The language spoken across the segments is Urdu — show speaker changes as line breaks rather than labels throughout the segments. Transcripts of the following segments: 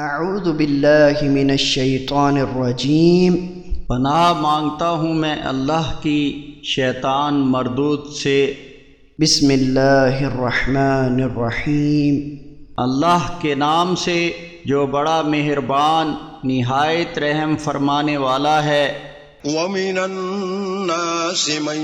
اعوذ باللہ من الشیطان الرجیم،
پناہ مانگتا ہوں میں اللہ کی شیطان مردود سے۔
بسم اللہ الرحمن الرحیم،
اللہ کے نام سے جو بڑا مہربان نہایت رحم فرمانے والا ہے۔
وَمِنَ النَّاسِ مَن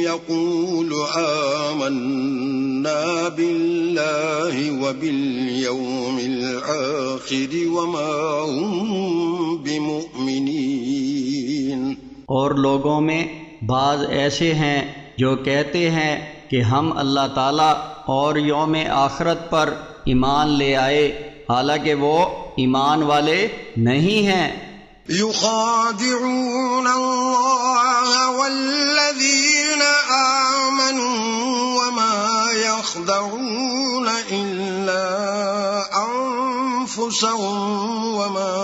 يَقُولُ آمَنَّا بِاللَّهِ وَبِالْيَوْمِ الْآخِرِ وَمَا هُمْ بِمُؤْمِنِينَ۔
اور لوگوں میں بعض ایسے ہیں جو کہتے ہیں کہ ہم اللہ تعالیٰ اور یوم آخرت پر ایمان لے آئے، حالانکہ وہ ایمان والے نہیں ہیں۔
يخادعون الله والذين آمنوا وما يخدعون إلا أنفسهم وما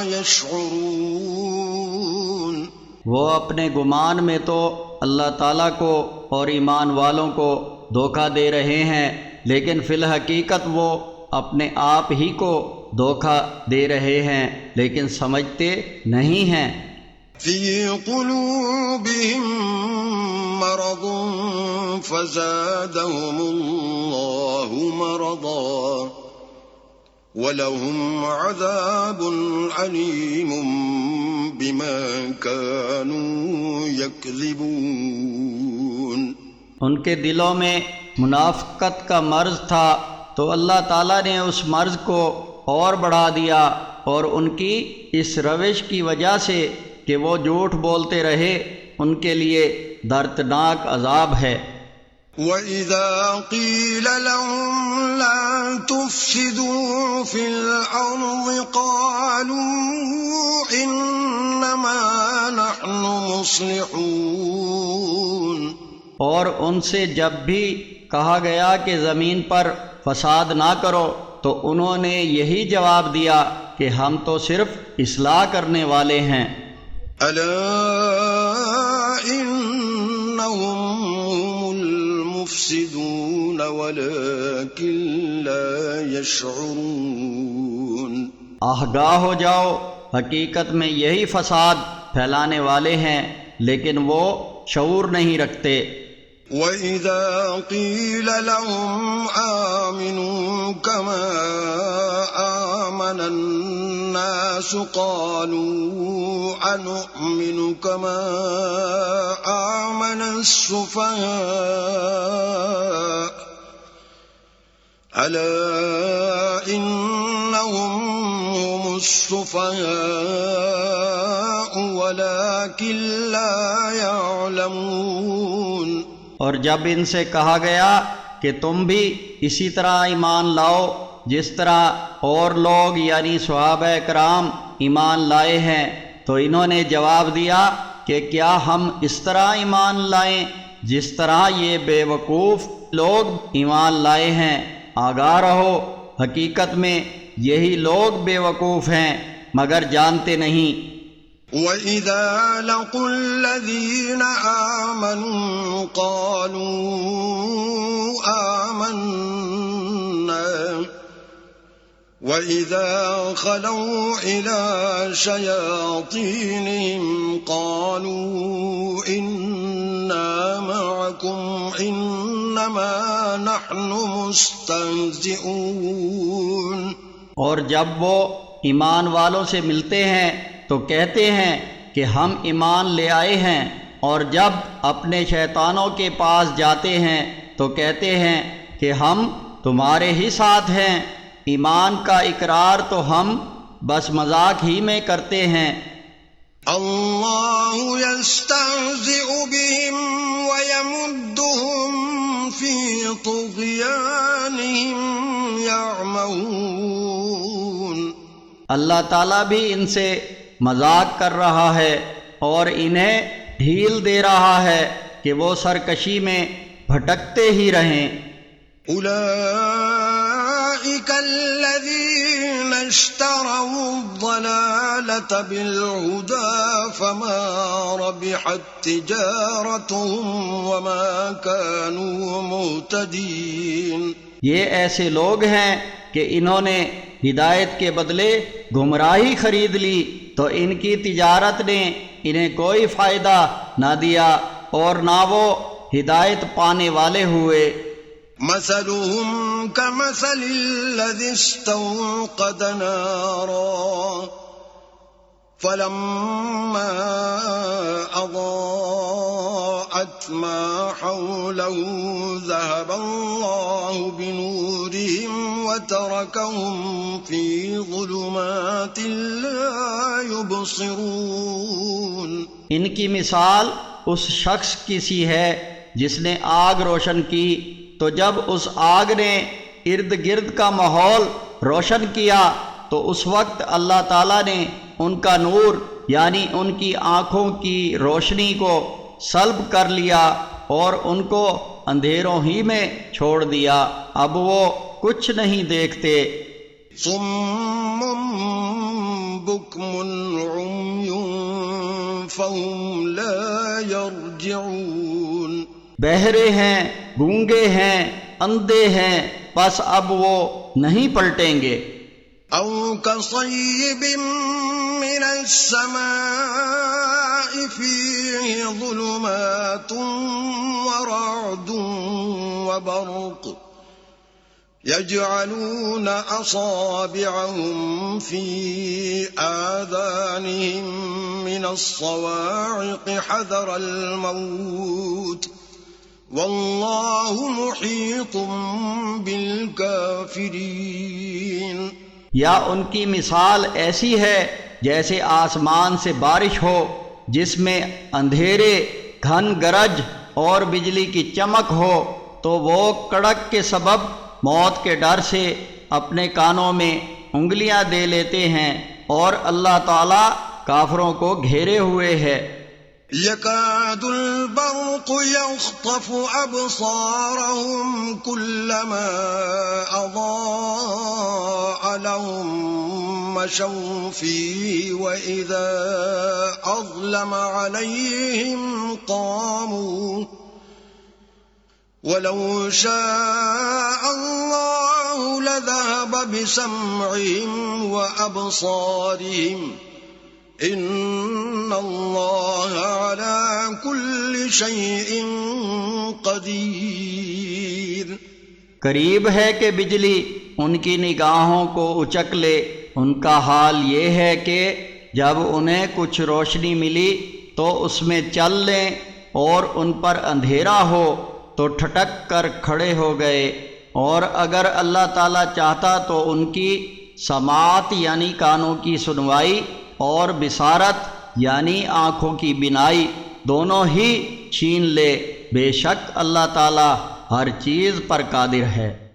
يشعرون۔
وہ اپنے گمان میں تو اللہ تعالیٰ کو اور ایمان والوں کو دھوکہ دے رہے ہیں، لیکن فی الحقیقت وہ اپنے آپ ہی کو دھوکہ دے رہے ہیں، لیکن سمجھتے نہیں ہیں۔
فی قلوبہم مرض فزادہم اللہ مرضا وَلَهُمْ عَذَابٌ عَلِيمٌ بِمَا كَانُوا يَكْذِبُونَ۔
ان کے دلوں میں منافقت کا مرض تھا تو اللہ تعالیٰ نے اس مرض کو اور بڑھا دیا، اور ان کی اس روش کی وجہ سے کہ وہ جھوٹ بولتے رہے ان کے لیے دردناک عذاب ہے۔
وَإِذَا قِيلَ لَهُمْ لَا تُفْسِدُوا فِي الْأَرْضِ قَالُوا إِنَّمَا نَحْنُ مُصْلِحُونَ۔
اور ان سے جب بھی کہا گیا کہ زمین پر فساد نہ کرو تو انہوں نے یہی جواب دیا کہ ہم تو صرف اصلاح کرنے والے ہیں۔
أَلَا إِنَّهُمْ هُمُ الْمُفْسِدُونَ وَلَكِنْ لَا يَشْعُرُونَ۔
آگاہ ہو جاؤ، حقیقت میں یہی فساد پھیلانے والے ہیں، لیکن وہ شعور نہیں رکھتے۔
وَإِذَا قِيلَ لَهُمْ آمِنُوا كَمَا آمَنَ النَّاسُ قَالُوا أَنُؤْمِنُ كَمَا آمَنَ السُّفَهَاءُ أَلَا إِنَّهُمْ هُمُ السُّفَهَاءُ وَلَكِنْ لَا يَعْلَمُونَ۔
اور جب ان سے کہا گیا کہ تم بھی اسی طرح ایمان لاؤ جس طرح اور لوگ یعنی صحابہ کرام ایمان لائے ہیں، تو انہوں نے جواب دیا کہ کیا ہم اس طرح ایمان لائیں جس طرح یہ بے وقوف لوگ ایمان لائے ہیں۔ آگاہ رہو، حقیقت میں یہی لوگ بے وقوف ہیں مگر جانتے نہیں۔
وَإِذَا لَقُوا الَّذِينَ آمَنُوا قَالُوا آمَنَّا وَإِذَا خَلَوْا إِلَى شَيَاطِينِهِمْ قَالُوا إِنَّا مَعَكُمْ إِنَّمَا نَحْنُ مُسْتَهْزِئُونَ۔
اور جب وہ ایمان والوں سے ملتے ہیں تو کہتے ہیں کہ ہم ایمان لے آئے ہیں، اور جب اپنے شیطانوں کے پاس جاتے ہیں تو کہتے ہیں کہ ہم تمہارے ہی ساتھ ہیں۔ ایمان کا اقرار تو ہم بس مذاق ہی میں کرتے ہیں۔
اللہ یستہزئ بہم ویمدہم فی طغیانہم یعمہون۔
اللہ تعالیٰ بھی ان سے مذاق کر رہا ہے اور انہیں ڈھیل دے رہا ہے کہ وہ سرکشی میں بھٹکتے ہی رہیں۔
اولئک الذین اشتروا الضلالة بالہدى فما ربحت تجارتهم وما كانوا مہتدین۔
یہ ایسے لوگ ہیں کہ انہوں نے ہدایت کے بدلے گمراہی خرید لی تو ان کی تجارت نے انہیں کوئی فائدہ نہ دیا اور نہ وہ ہدایت پانے والے ہوئے۔
مثلهم كمثل الذي استوقد نارا فلما أضاءت ما حوله ذهب الله بنورهم وتركهم في ظلمات لا يبصرون۔
ان کی مثال اس شخص کی سی ہے جس نے آگ روشن کی، تو جب اس آگ نے ارد گرد کا ماحول روشن کیا تو اس وقت اللہ تعالیٰ نے ان کا نور یعنی ان کی آنکھوں کی روشنی کو سلب کر لیا اور ان کو اندھیروں ہی میں چھوڑ دیا، اب وہ کچھ نہیں دیکھتے۔
صم بكم عمي فهم لا يرجعون۔
بہرے ہیں، گونگے ہیں، اندھے ہیں، بس اب وہ نہیں پلٹیں گے۔
او كصيب من السماء فيه ظلمات ورعد وبرق يجعلون أصابعهم في آذانهم من الصواعق حذر الموت والله محيط بالكافرين۔
یا ان کی مثال ایسی ہے جیسے آسمان سے بارش ہو جس میں اندھیرے، گھن گرج اور بجلی کی چمک ہو، تو وہ کڑک کے سبب موت کے ڈر سے اپنے کانوں میں انگلیاں دے لیتے ہیں، اور اللہ تعالیٰ کافروں کو گھیرے ہوئے ہے۔
يكاد البرق يخطف أبصارهم كلما أضاء لهم مشوا فيه وإذا أظلم عليهم قاموا ولو شاء الله لذهب بسمعهم وأبصارهم ان اللہ علی کل شیء قدیر۔
قریب ہے کہ بجلی ان کی نگاہوں کو اچک لے، ان کا حال یہ ہے کہ جب انہیں کچھ روشنی ملی تو اس میں چل لیں، اور ان پر اندھیرا ہو تو ٹھٹک کر کھڑے ہو گئے، اور اگر اللہ تعالیٰ چاہتا تو ان کی سماعت یعنی کانوں کی سنوائی اور بصارت یعنی آنکھوں کی بینائی دونوں ہی چھین لے، بے شک اللہ تعالیٰ ہر چیز پر قادر ہے۔